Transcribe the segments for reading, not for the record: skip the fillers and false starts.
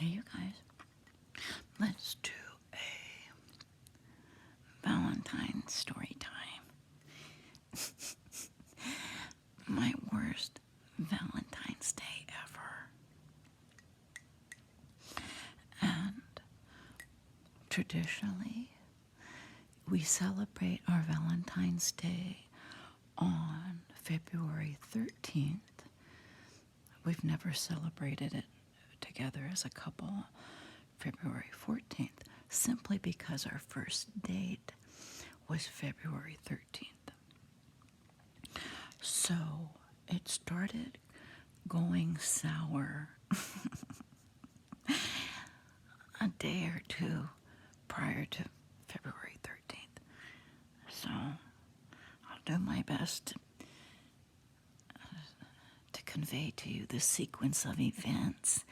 Hey, you guys, let's do a Valentine's story time. My worst Valentine's Day ever. And traditionally, we celebrate our Valentine's Day on February 13th. We've never celebrated it together as a couple February 14th, simply because our first date was February 13th. So it started going sour a day or two prior to February 13th. So I'll do my best to convey to you the sequence of events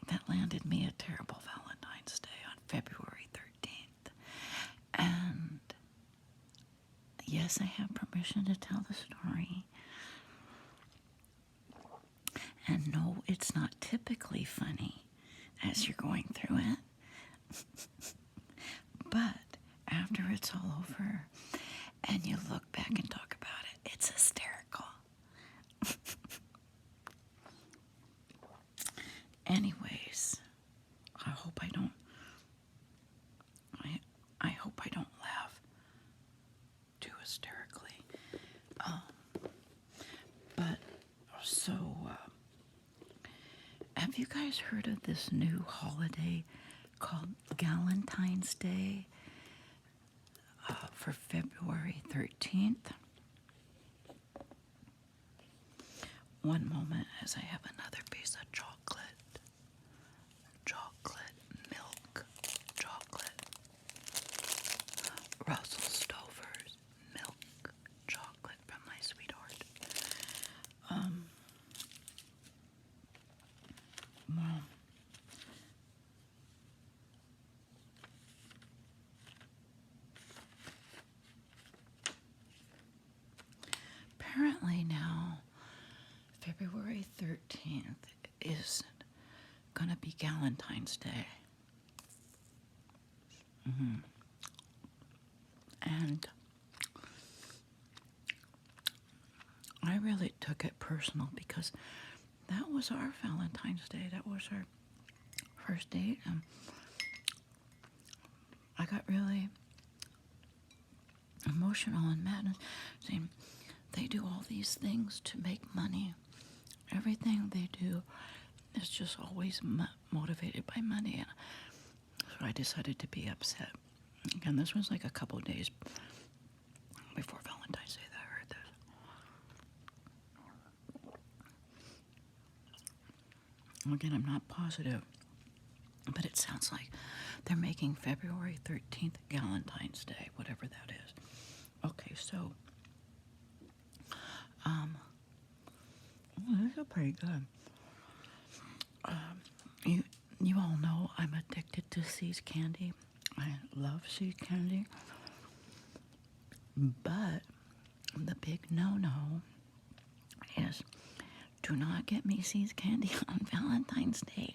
that landed me a terrible Valentine's Day on February 13th. And yes, I have permission to tell the story. And no, it's not typically funny as you're going through it. But after it's all over and you look back and talk about it, it's hysterical. Anyways, I hope I don't laugh too hysterically. But so have you guys heard of this new holiday called Valentine's Day for February 13th? One moment as I have another piece of chocolate milk, Russell Stover's milk chocolate from my sweetheart. Well, apparently now February 13th is gonna be Valentine's Day. And I really took it personal because that was our Valentine's Day. That was our first date. I got really emotional and mad, saying they do all these things to make money. Everything they do is just always motivated by money. And so I decided to be upset. Again, this was like a couple days before Valentine's Day that I heard this. Again, I'm not positive, but it sounds like they're making February 13th Valentine's Day, whatever that is. Okay, so these are pretty good. You all know I'm addicted to See's candy. I love See's candy. But the big no-no is do not get me See's candy on Valentine's Day.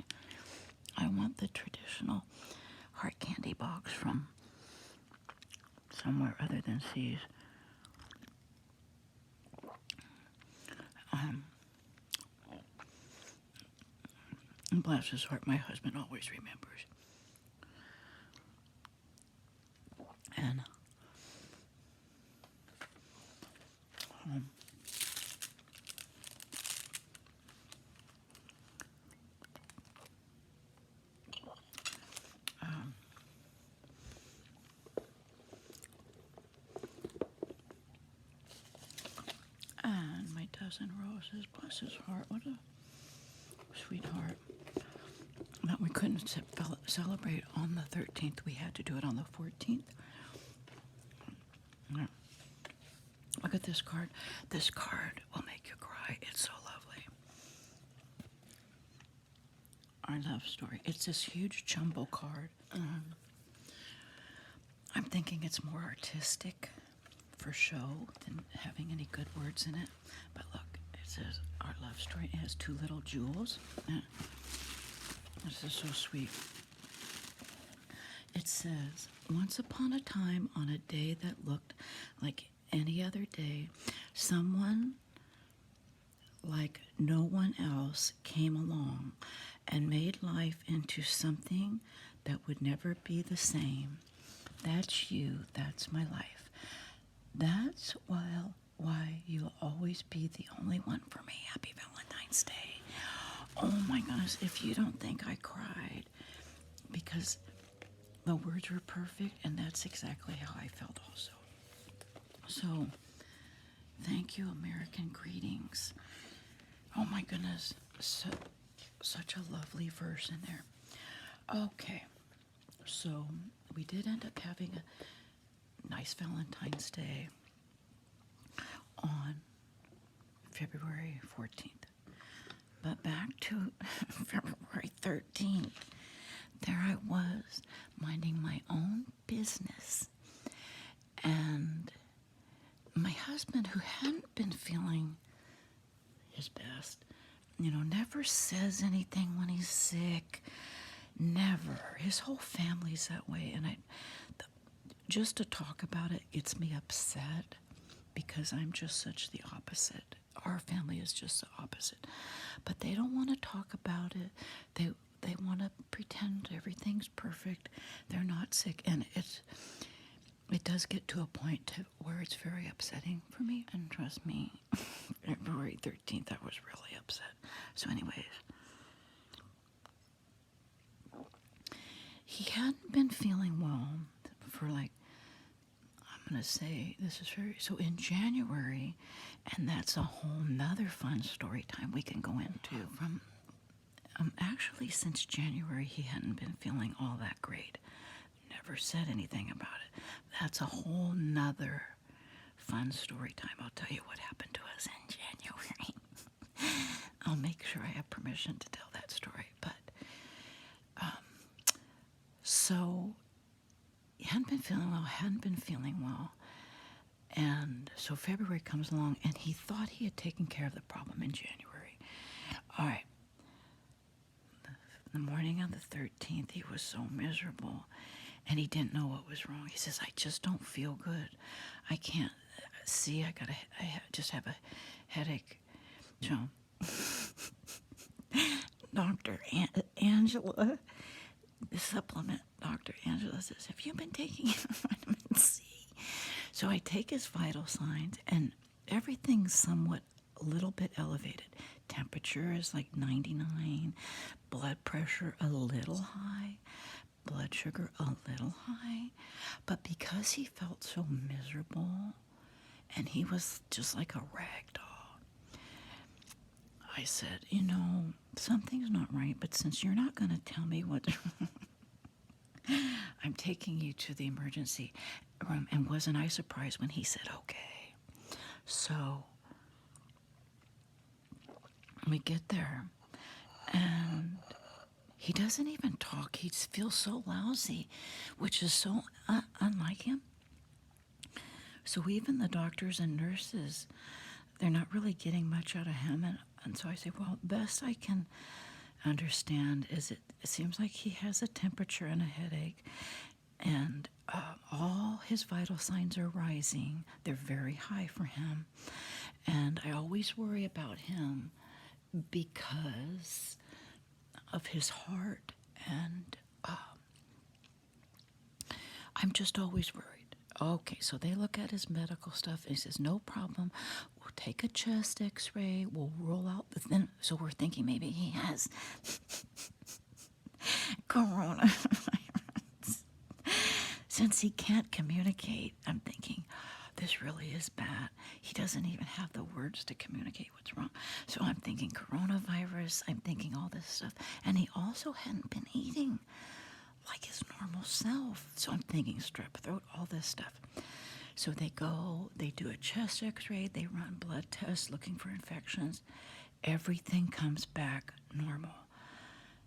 I want the traditional hard candy box from somewhere other than See's. Bless his heart, my husband always remembers. And and my dozen roses, bless his heart, what a sweetheart. That we couldn't celebrate on the 13th. We had to do it on the 14th. Yeah. Look at this card. This card will make you cry. It's so lovely. Our love story. It's this huge jumbo card. I'm thinking it's more artistic for show than having any good words in it. But look, it says, our love story has two little jewels. This is so sweet. It says, once upon a time, on a day that looked like any other day, someone like no one else came along and made life into something that would never be the same. That's you. That's my life. That's why you'll always be the only one for me. Happy Valentine's Day. Oh my goodness, if you don't think I cried, because the words were perfect, and that's exactly how I felt also. So, thank you, American Greetings. Oh my goodness, such a lovely verse in there. Okay, so we did end up having a nice Valentine's Day on February 14th. But back to February 13th, there I was minding my own business. And my husband, who hadn't been feeling his best, never says anything when he's sick. Never. His whole family's that way. And just to talk about it gets me upset because I'm just such the opposite. Our family is just the opposite. But they don't want to talk about it. They want to pretend everything's perfect. They're not sick. And it does get to a point where it's very upsetting for me. And trust me, February 13th, I was really upset. So anyways, he hadn't been feeling well for I'm going to say this is so in January, and that's a whole nother fun story time we can go into. From actually since January, he hadn't been feeling all that great. Never said anything about it. That's a whole nother fun story time. I'll tell you what happened to us in January. I'll make sure I have permission to tell that story. But so he hadn't been feeling well. And so February comes along, and he thought he had taken care of the problem in January. All right. The morning of the 13th, he was so miserable, and he didn't know what was wrong. He says, I just don't feel good. I can't see. I just have a headache. So, Dr. Angela, the supplement, Dr. Angela says, have you been taking vitamin C? So I take his vital signs, and everything's somewhat a little bit elevated. Temperature is like 99, blood pressure a little high, blood sugar a little high. But because he felt so miserable, and he was just like a rag doll, I said, something's not right, but since you're not going to tell me what's wrong, I'm taking you to the emergency room. And wasn't I surprised when he said, okay. So we get there, and he doesn't even talk. He feels so lousy, which is so unlike him. So even the doctors and nurses, they're not really getting much out of him. And so I say, well, best I can understand is it seems like he has a temperature and a headache, and all his vital signs are rising. They're very high for him. And I always worry about him because of his heart, and I'm just always worried. Okay, so they look at his medical stuff, and he says, no problem. We'll take a chest x-ray. We'll rule out the thin. So we're thinking maybe he has coronavirus. Since he can't communicate, I'm thinking, this really is bad. He doesn't even have the words to communicate what's wrong. So I'm thinking coronavirus. I'm thinking all this stuff. And he also hadn't been eating like his normal self. So I'm thinking strep throat, all this stuff. So they do a chest x-ray, they run blood tests looking for infections. Everything comes back normal.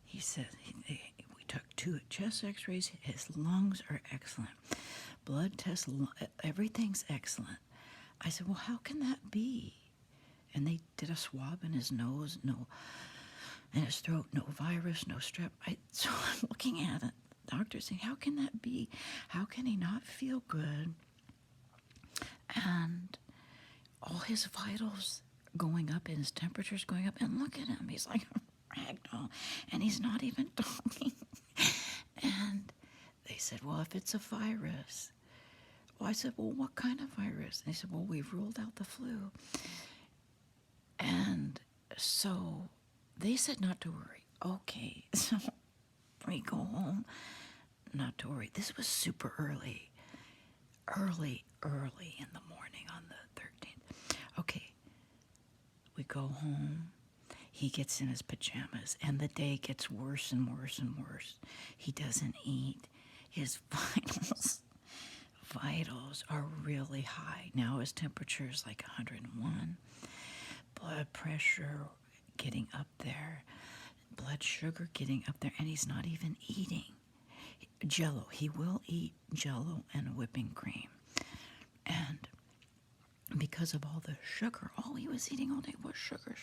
He said, we took 2 chest x-rays, his lungs are excellent. Blood tests, everything's excellent. I said, well, how can that be? And they did a swab in his nose, no, in his throat, no virus, no strep. So I'm looking at it, the doctor saying, how can that be? How can he not feel good? And all his vitals going up and his temperature's going up. And look at him, he's like a ragdoll, and he's not even talking. And they said, well, if it's a virus. Well, I said, well, what kind of virus? And they said, well, we've ruled out the flu. And so they said not to worry. Okay, so we go home, not to worry. This was super early in the morning on the 13th. Okay, we go home. He gets in his pajamas, and the day gets worse and worse and worse. He doesn't eat. His vitals are really high. Now his temperature is like 101. Blood pressure getting up there. Blood sugar getting up there, and he's not even eating. Jell-O. He will eat Jell-O and whipping cream. And because of all the sugar, all he was eating all day was sugar.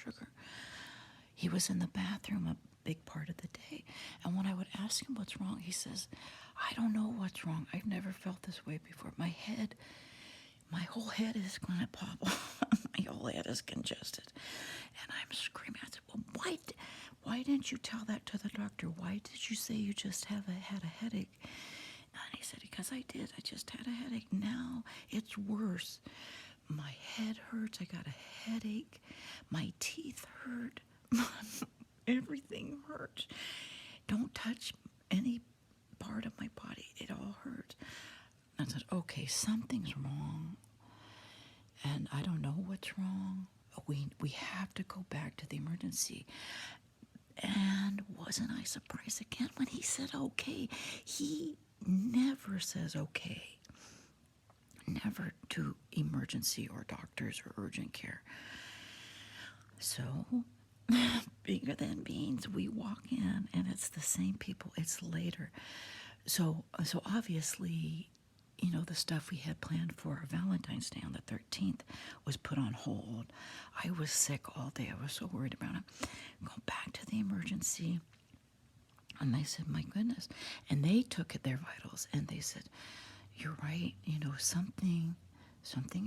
He was in the bathroom a big part of the day. And when I would ask him what's wrong, he says, I don't know what's wrong. I've never felt this way before. My whole head is going to pop off. My whole head is congested. And I'm screaming. I said, well, why didn't you tell that to the doctor? Why did you say you just had a headache? And he said, because I did. I just had a headache. Now it's worse. My head hurts. I got a headache. My teeth hurt. Everything hurts. Don't touch any part of my body. It all hurts. I said, okay, something's wrong. And I don't know what's wrong. We have to go back to the emergency. And wasn't I surprised again when he said okay? He never says okay. Never to emergency or doctors or urgent care. So, bigger than beans, we walk in and it's the same people. It's later. So obviously, the stuff we had planned for our Valentines Day on the 13th was put on hold. I was sick all day. I was so worried about it. Go back to the emergency. And they said, my goodness. And they took their vitals and they said, you're right. Something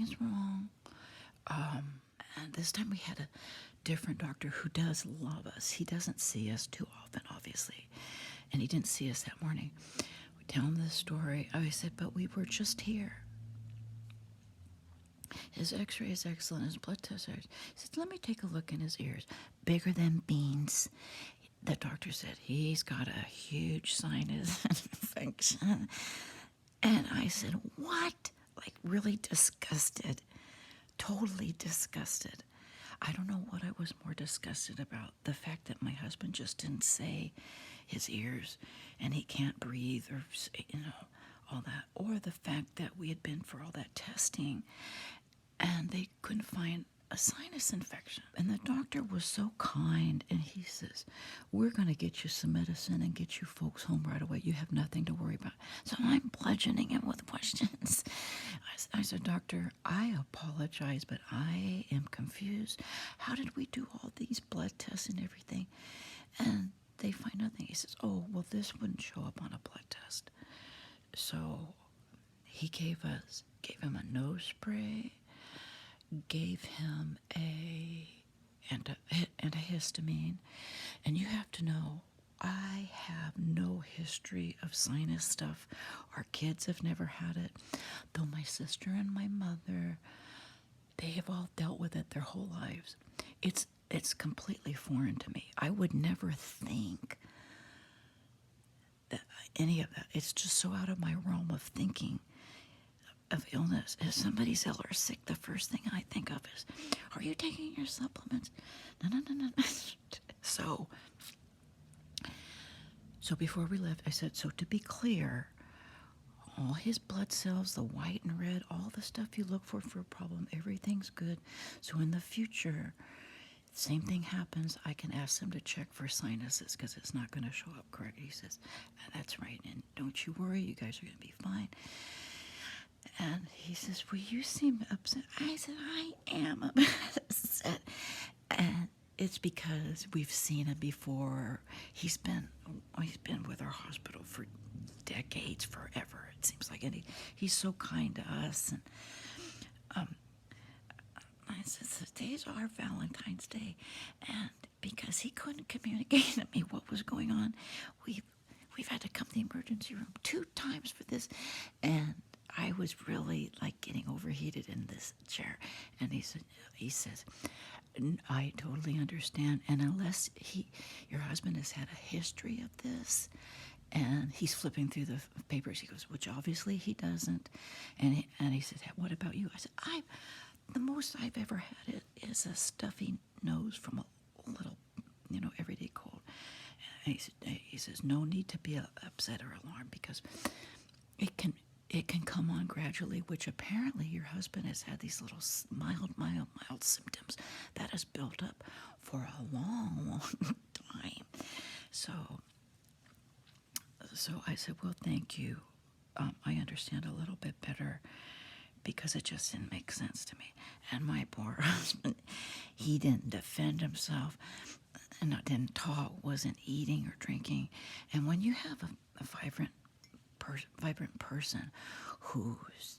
is wrong. And this time we had a different doctor who does love us. He doesn't see us too often, obviously. And he didn't see us that morning. We tell him this story. I said, but we were just here. His x-ray is excellent. His blood test. He said, let me take a look in his ears. Bigger than beans. The doctor said, he's got a huge sinus infection. And I said, what? Like really disgusted. Totally disgusted. I don't know what I was more disgusted about. The fact that my husband just didn't say his ears and he can't breathe or, all that. Or the fact that we had been for all that testing and they couldn't find a sinus infection. And the doctor was so kind and he says, we're going to get you some medicine and get you folks home right away. You have nothing to worry about. So I'm bludgeoning him with questions. I said, doctor, I apologize, but I am confused. How did we do all these blood tests and everything? And they find nothing. He says, oh, well, this wouldn't show up on a blood test. So he gave him a nose spray, gave him a antihistamine. And you have to know, I have no history of sinus stuff. Our kids have never had it. Though my sister and my mother, they have all dealt with it their whole lives. It's completely foreign to me. I would never think that any of that. It's just so out of my realm of thinking of illness. If somebody's ill or sick, the first thing I think of is, are you taking your supplements? No. So before we left, I said, so to be clear, all his blood cells, the white and red, all the stuff you look for a problem, everything's good. So in the future, same thing happens, I can ask them to check for sinuses because it's not going to show up correct. He says, that's right, and don't you worry, you guys are going to be fine. And he says, well, you seem upset. I said, I am upset. upset. And it's because we've seen him before. He's been with our hospital for decades, forever. It seems like, and he's so kind to us. And I said, today's our Valentine's Day, and because he couldn't communicate to me what was going on, we've had to come to the emergency room 2 times for this, and I was really like getting overheated in this chair. And he says, I totally understand, and unless your husband has had a history of this, and he's flipping through the papers, he goes, which obviously he doesn't, and he said, what about you? I said, the most I've ever had is a stuffy nose from a little, everyday cold. And he says, no need to be upset or alarmed, because it can come on gradually, which apparently your husband has had these little mild symptoms that has built up for a long time. So I said, well, thank you. I understand a little bit better, because it just didn't make sense to me. And my poor husband, he didn't defend himself, and didn't talk, wasn't eating or drinking. And when you have a vibrant person who's,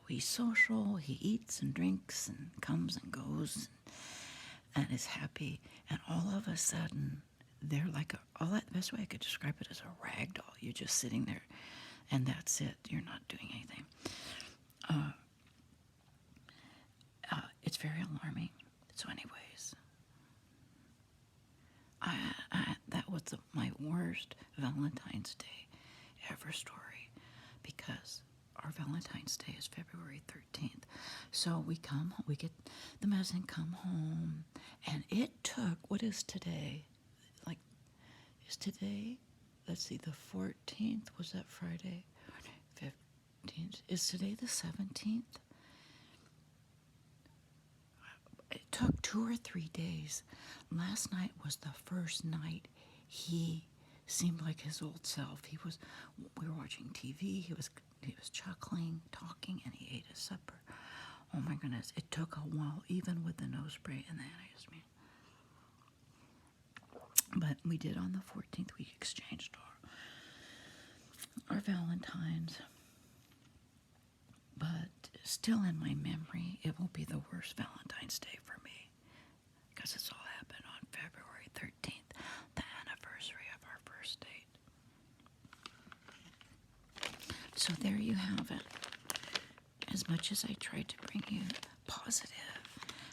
he's social, he eats and drinks and comes and goes and is happy, and all of a sudden they're like the best way I could describe it is a rag doll. You're just sitting there, and that's it. You're not doing anything. It's very alarming. So anyways, that was my worst Valentine's Day ever story, because our Valentine's Day is February 13th. So we get the medicine, come home, and it took, what is today? Is today, let's see, the 14th, was that Friday? 15th, is today the 17th? It took 2 or 3 days. Last night was the first night he seemed like his old self. We were watching TV, he was chuckling, talking, and he ate his supper. Oh my goodness, it took a while, even with the nose spray and the antihistamine. But we did on the 14th, we exchanged our Valentines. But still in my memory, it will be the worst Valentine's Day for me, because it's all happened on February 13th, the anniversary of our first date. So there you have it. As much as I tried to bring you positive,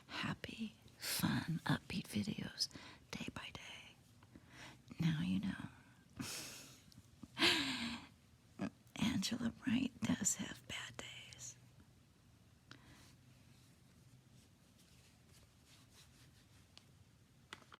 happy, fun, upbeat videos day by day, now you know. Angela Bright does have bad